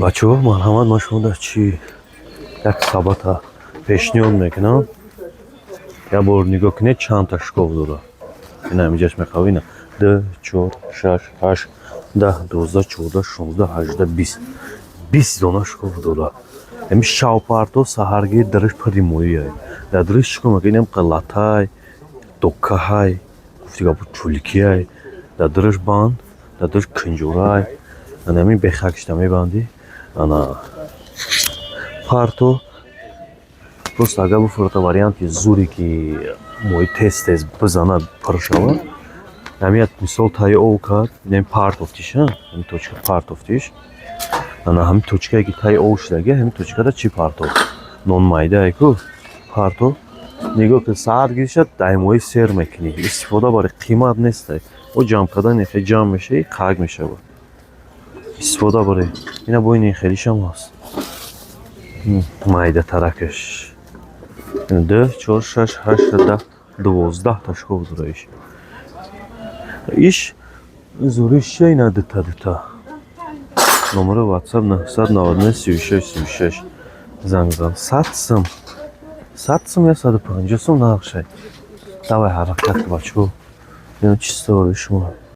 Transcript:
бачаҳо, марҳамат, ман шумо дар чӣ як сабата пешниҳод мекунам. Як бор нигоҳ кунед чандта шкоф дорад. Ина ҳаминҷаш мехавӣ на 2, 4, 6, 8, 10, 12, 14, 16, 18, 20. 20 дона шкоф дорад. Ҳамин шавпарто саҳарги дараш паримоияй. Дар дараш чӣ кор мекунед? Инам қалатай, докаҳай, гуфтига чулкияй, дар дараш банд, дар дараш кинҷорай. Ана ҳамин бехакишта мебандӣ. Ана парто просто агар буфурата варианти зуре ки мои тез бизанад пур шавад. Ҳамин мисол таи ов кард. Ин партофтиш, ҳамин точка партофтиш. Ана ҳамин точкае ки таи ов шудаги, ҳамин точкада чӣ парто? Нон майдае ку парто. Нигоҳ кун саат гиришад, даймои сер мекунӣ. Истифода барои қимат нестай. Бо ҷамъ кардани хел ҷамъ мешавӣ, қаг мешавад. Истифода барои ина бо ин хелишам ҳаст. Майда таракаш 2, 4, 6, 8, 10, 12 та шкоф дорад. Иш зуриши ина дута. Номери WhatsApp 999 36 36. Занг зан. 100 сум. 100 сум я 150 сум нақшай. Давай ҳаракат бачо. Ина чӣ стори шумо?